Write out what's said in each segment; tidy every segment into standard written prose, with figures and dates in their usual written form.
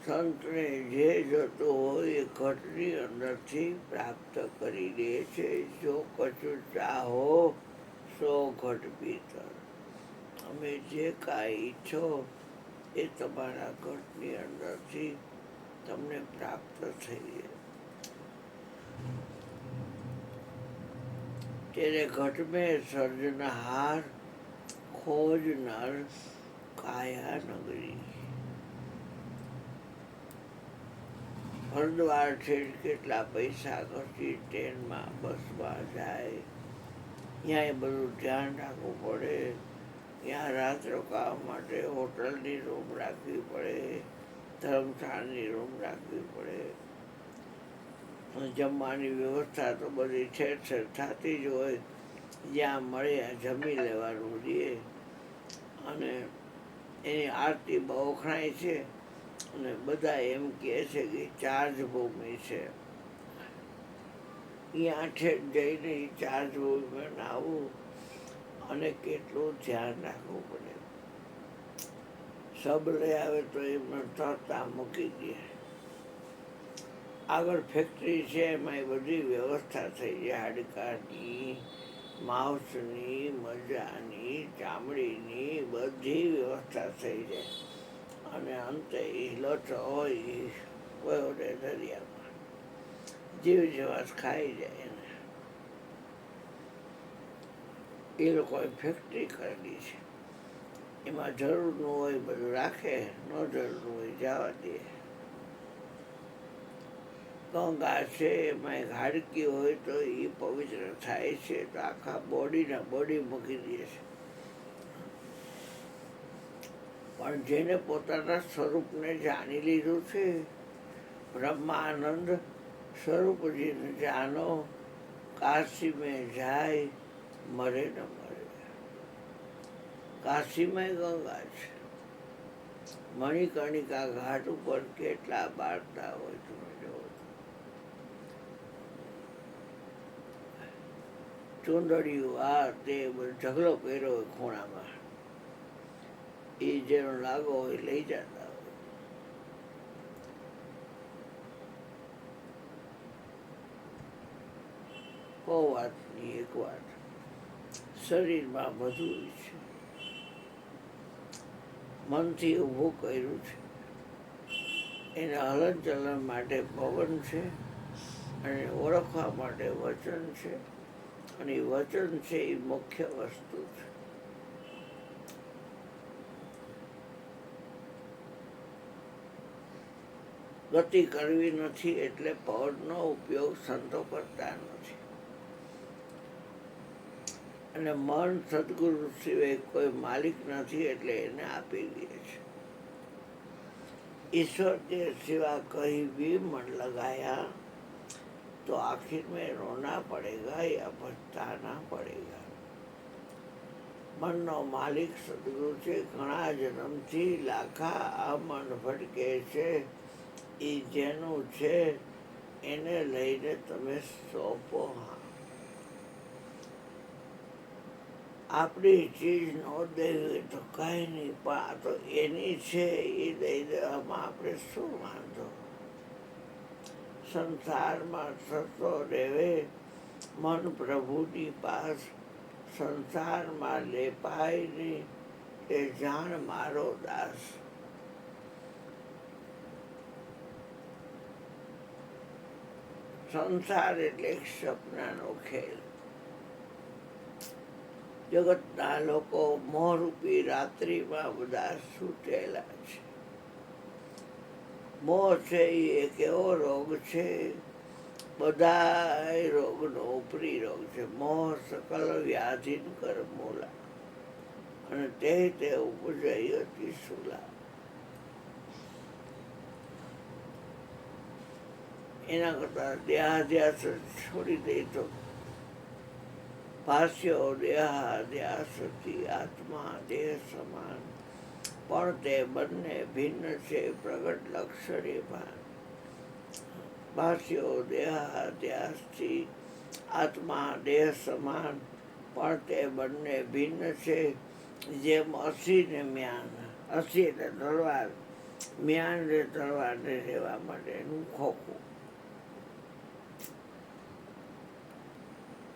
સંતને જે જતું હોય એ ઘટની અંદરથી પ્રાપ્ત કરી દે છે. જો કછુ ચાહો સો ઘટ ભીતર. તમે જે કાંઈ ઈચ્છો એ તમારા ઘટની અંદરથી તમને પ્રાપ્ત થઈ જાય. तेरे घट में સર્જનહાર ખોજનાર કાયા નગરી. હરદ્વાર છે કેટલા પૈસા ખર્ચી ટ્રેનમાં બસમાં જાય, ત્યાં બધું ધ્યાન રાખવું પડે. ત્યાં રાત રોકાવા માટે હોટલની રૂમ રાખવી પડે, ધર્મશાળાની રૂમ રાખવી પડે. જમવાની વ્યવસ્થા તો બધી ઠેર ઠેર થતી જ હોય. જ્યાં મળે જમી લેવાનું રહીએ. અને એની આરતી બહુ વખણાય છે અને બધા એમ કહે છે કે ચાર્જ ભૂમિ છે. ત્યાં ઠેર જઈને ચાર્જ ભૂમિમાં નાહવું અને કેટલું ધ્યાન રાખવું પડે. સબ લઈ આવે તો એમને તરતા મૂકી દે. આગળ ફેક્ટરી છે, એમાં એ બધી વ્યવસ્થા થઈ જાય. હાડકાની, માંસની, મજાની, ચામડીની બધી વ્યવસ્થા થઈ જાય. અને અંતે એ લોચો હોય વયો રહે દરિયામાં. જીવ જેવા ખાઈ જાય એને. એ લોકોએ ફેક્ટરી કરેલી છે. એમાં જરૂરનું હોય બધું રાખે, ન જરૂરનું હોય જવા દે. ગંગા છે, એમાં એક હાડકી હોય તો એ પવિત્ર થાય છે તો આખા બોડીના બોડી મૂકી દે છે. પણ જેને પોતાના સ્વરૂપને જાણી લીધું છે, બ્રહ્માનંદ સ્વરૂપજીને જાનો, કાશી મેં જાય મરે ન મરે. કાશીમાં ગંગા છે. મણિકર્ણિકા ઘાટ ઉપર કેટલા બાળતા હોય તમે જોવો. ચૂંદડિયું આ તે ઢગલો પહેર્યો હોય ખૂણામાં. એ જેનો લાગો હોય લઈ જતા હોય. બહુ વાતની એક વાત, શરીરમાં બધું છે. મનથી ઊભું કર્યું છે. એના હલનચલન માટે પવન છે અને ઓળખવા માટે વચન છે. અને એ વચન છે એ મુખ્ય વસ્તુ છે. ગતિ કરવી નથી એટલે પવનનો ઉપયોગ સંતો કરતા નથી. અને મન સદગુરુ સિવાય કોઈ માલિક નથી એટલે એને આપી દે છે. ईश्वर के सिवा कहीं भी मन लगाया तो आखिर में रोना पड़ेगा या पछताना पड़ेगा. મનનો માલિક સદગુરુ છે. ઘણા જન્મથી લાખા આ મન ભટકે છે. એ જેનું છે એને લઈને તમે સોંપો. આપણી ચીજ ન દેવી તો કઈ નહીં, પણ આ તો એની છે એ દઈ દેવામાં આપણે શું વાંધો. સંસારમાં થતો રહેવે મન પ્રભુની પાસ. સંસારમાં લેપાય નહીં એ જાણ મારો દાસ. સંસાર એટલે એક સપનાનો ખેલ. જગતના લોકો મોહરૂપી રાત્રિમાં બધા સૂતેલા છે. મોહ છે એ એક એવો રોગ છે, બધા રોગનો ઉપરી રોગ છે. મોહ સકલ વ્યાધિન કર મૂલા અને તે ઉપજય હતી સુલા. એના કરતા દેહાધ્યાસ છોડી દે તો ભાષ્યો દેહાધ્યાસથી આત્મા દેહ સમાન. પણ તે બંને ભિન્ન છે પ્રગટ લક્ષણે ભાન. ભાષ્યો દેહાધ્યાસથી આત્મા દેહ સમાન, પણ તે બંને ભિન્ન છે જેમ અસી ને મ્યાન. અસી એટલે તલવાર મ્યાન તળવારને રહેવા માટેનું ખોખું.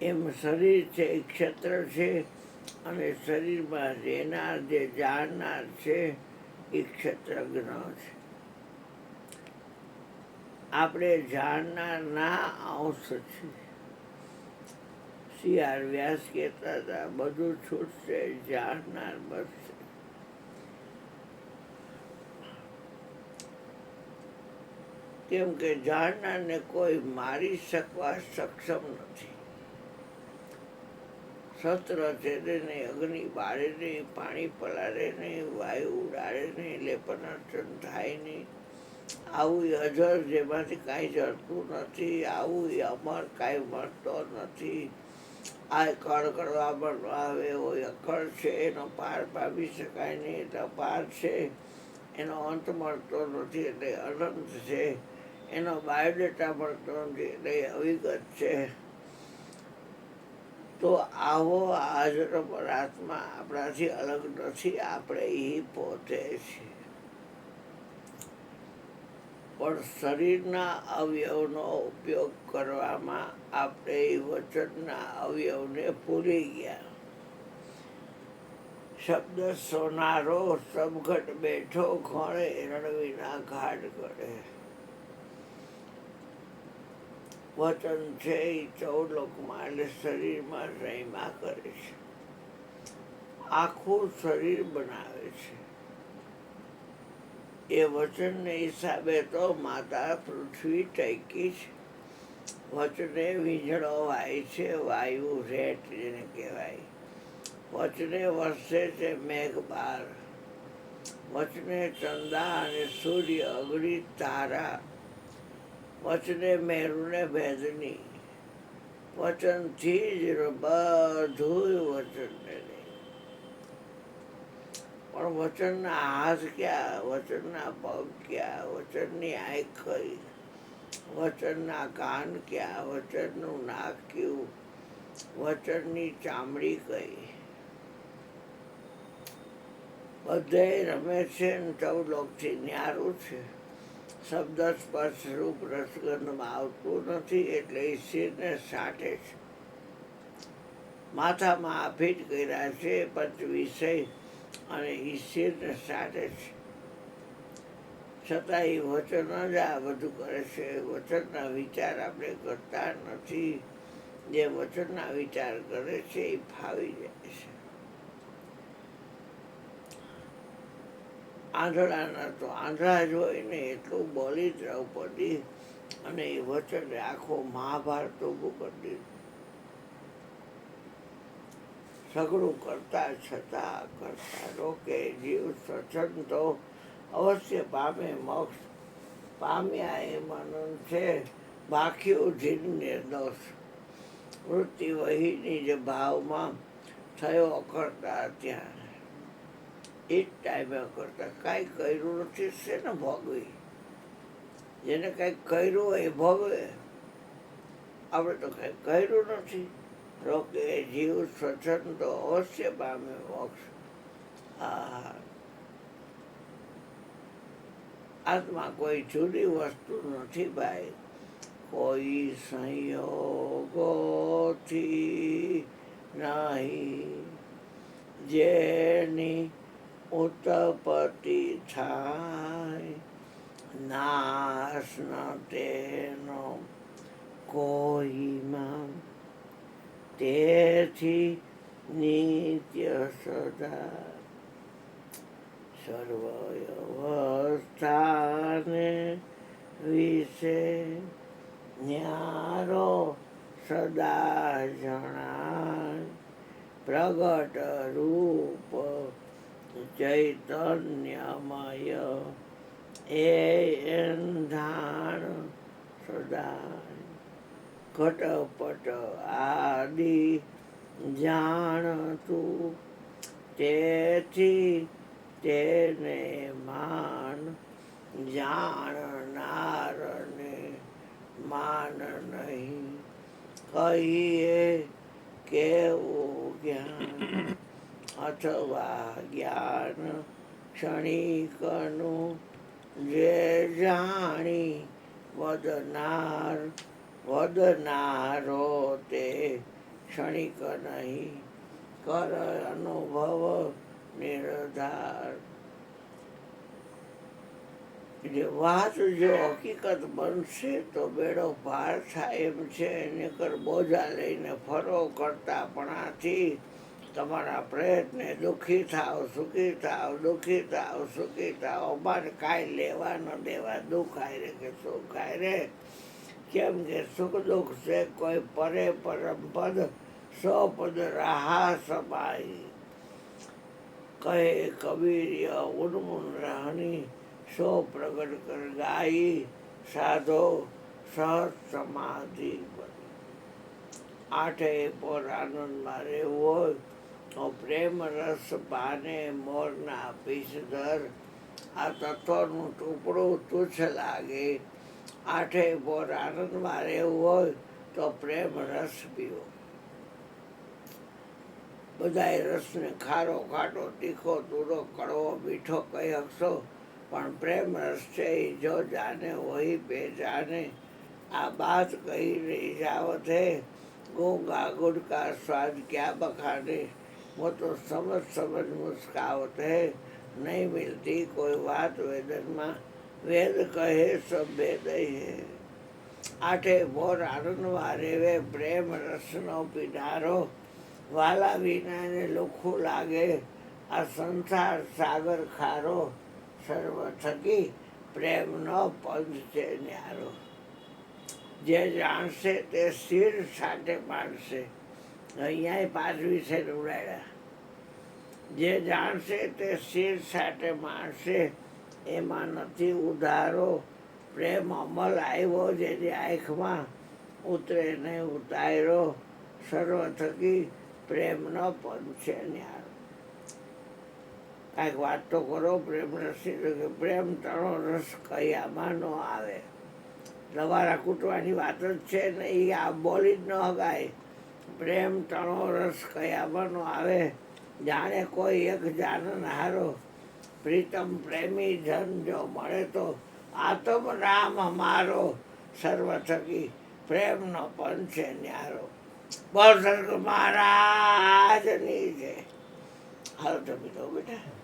એમ શરીર છે એ ક્ષેત્ર છે, અને શરીરમાં રહેનાર જે જાણનાર છે એ ક્ષેત્રજ્ઞ છે. આપણે જાણનારના અંશ છીએ. CR વ્યાસ કહેતા હતા, બધું છૂટશે, જાણનાર બચશે. કેમ કે જાણનારને કોઈ મારી શકવા સક્ષમ નથી. શસ્ત્ર છેદે નહીં, અગ્નિ બાળે નહીં, પાણી પલાળે નહીં, વાયુ ઉડાડે નહીં, લેપનાર્ચન થાય નહીં. આવું અજર જેમાંથી કાંઈ જડતું નથી, આવું અમર કાંઈ મળતો નથી. આ કળ કરવામાં આવે હોય અકળ છે, એનો પાર પામી શકાય નહીં એટલે અપાર છે. એનો અંત મળતો નથી એટલે અનંત છે. એનો બાયોડેટા મળતો નથી એટલે અવિગત છે. તો આવો હાજર આત્મા આપણાથી અલગ નથી, આપણે એ પોતે છીએ. પણ શરીરના અવયવનો ઉપયોગ કરવામાં આપણે એ વચનના અવયવને ભૂલી ગયા. શબ્દ સોનારો સબઘટ બેઠો ઘોડે, રણવીના ઘાટ ગળે. વચન છે એ 14 લોકમાં એટલે શરીરમાં રહીમાં કરે છે. આખું શરીર બનાવે છે. એ વચનને હિસાબે તો માતા પૃથ્વી ટકી છે. વચને વીજળો વાય છે, વાયુ રેટ જેને કહેવાય. વચને વરસે છે મેઘબાર. વચને ચંદા અને સૂર્ય, અગ્નિ, તારા. વચને મેરુને ભેદની. વચનથી જ બધું વચનને નહીં. પણ વચનના હાથ ક્યાં, વચનના પગ ક્યાં, વચનની આંખ કઈ, વચનના કાન ક્યાં, વચનનું નાક ક્યું, વચનની ચામડી કઈ. બધે રમે છે ને 14 લોકથી ન્યારું છે. શબ્દ સ્પર્શ રૂપ રસગંધમાં આવતું નથી એટલે ઈશ્વરને સાંટે છે. માથામાં આફીટ કર્યા છે 5 વિષય અને ઈશ્વરને સાંટે છે. છતાં એ વચન જ આ બધું કરે છે. વચનના વિચાર આપણે કરતા નથી. જે વચનના વિચાર કરે છે એ ફાવી જાય છે. આંધળાના તો આંધળા જ હોય ને એટલું બોલી દ્રૌપદી, અને એ વચને આખો મહાભારત ઊભું કરી દીધું. સઘળું કરતા છતાં કરતા રોકે જીવ સ્વચ્છંદ તો અવશ્ય પામે મોક્ષ. પામ્યા એ મનન છે, બાક્યું જીન નિર્દોષ. વૃત્તિ વહીની જે ભાવમાં થયો અકળતા ત્યાં એ જ ટાઈમે કરતા. કાંઈ કર્યું નથી છે ને ભોગવી. જેને કાંઈક કર્યું હોય એ ભોગવે. આપણે તો કાંઈ કર્યું નથી. રોકે જીવ સ્વચ્છંદ તો અવશ્ય પામે મોક્ષ. આત્મા કોઈ જુદી વસ્તુ નથી ભાઈ. કોઈ સંયોગોથી નહીં, જેની ઉત્પત્તિ થાય, નાશ ન તેનો કોઈમાં. તેથી નિત્ય સદા સર્વવ્યવસ્થાને વિશે ન્યારો સદા જણાય. પ્રગટ રૂપ ચૈતન્યમય એ એંધાણ સદા. ઘટપટ આદિ જાણતું, તેથી તેને માન. જાણનારને માન નહીં. કહીએ કેવું જ્ઞાન, અથવા જ્ઞાન ક્ષણિકનું વધનારો તે ક્ષણિક નહીં, કર અનુભવ નિર્ધાર. જે વાત જો હકીકત બનશે તો બેડો પાર થાય એમ છે. નકર બોજા લઈને ફરો કરતાપણાથી તમારા પ્રયત્ને દુઃખી થાવ સુખી થાવ, દુઃખી થાવ સુખી થાવ. અમારે કાંઈ લેવા ન દેવા દુઃખ આયરે કે સુખ આયરે. કેમ કે સુખ દુઃખ છે કોઈ પરે પરમ પદ, સો પદ રહા સમાઈ. કહે કબીર ઉન્મૂન રહની, સો પ્રગટ કર ગાઈ. સાધો સહજ સમાધિ બની. આઠે પોર આનંદમાં રહેવું હોય તો પ્રેમ રસ પાને મોરના પીસધર. આ તત્વનું ટુકડું તુચ્છ લાગે. આઠે પોર આનંદમાં રહેવું હોય તો પ્રેમ રસ પીવો. બધાય રસને ખારો ખાટો તીખો તૂરો કડવો મીઠો કહી શકશો, પણ પ્રેમ રસ છે એ જો જાને વહી પહેચાને. આ બાત કહી રહી જાવત હે, ગૂંગા ગુડકા સ્વાદ ક્યાં બખાને. वो तो समझ समझ मुस्कावत है, नहीं मिलती कोई बात वेदन में, वेद कहे सब वेद है. आठे बोर आनंदમાં રેવે પ્રેમ રસનો પીનારો. વાલા વિનાને લુખું લાગે આ સંસાર સાગર ખારો. સર્વ થકી પ્રેમનો પંચ છે ન્યારો. જે જાણશે તે શિર સાથે માનશે. અહીંયા પાછવી છે ઉડાડ્યા. જે જાણશે તે શિર સાથે માનશે, એમાં નથી ઉધારો. પ્રેમ અમલ આવ્યો જેની આંખમાં, ઉતરે ને ઉતાર્યો. સર્વ થકી પ્રેમનો પંચ છે ન્યારો. કાંઈક વાત તો કરો પ્રેમ રસની. તો કે પ્રેમ તણો રસ કયામાં ન આવે. લવારા કૂટવાની વાત જ છે ને, એ આ બોલી જ ન હગાય. પ્રેમ તણો રસ કયામાં ન આવે. જાણે કોઈ એક જાનન હારો. પ્રીતમ પ્રેમી જન જો મળે તો આત્મ રામ મારો. સર્વ થકી પ્રેમનો પંચ છે ન્યારો. બોલ સર્ગ મહારાજની છે. હાલો તો બીજો બેટા.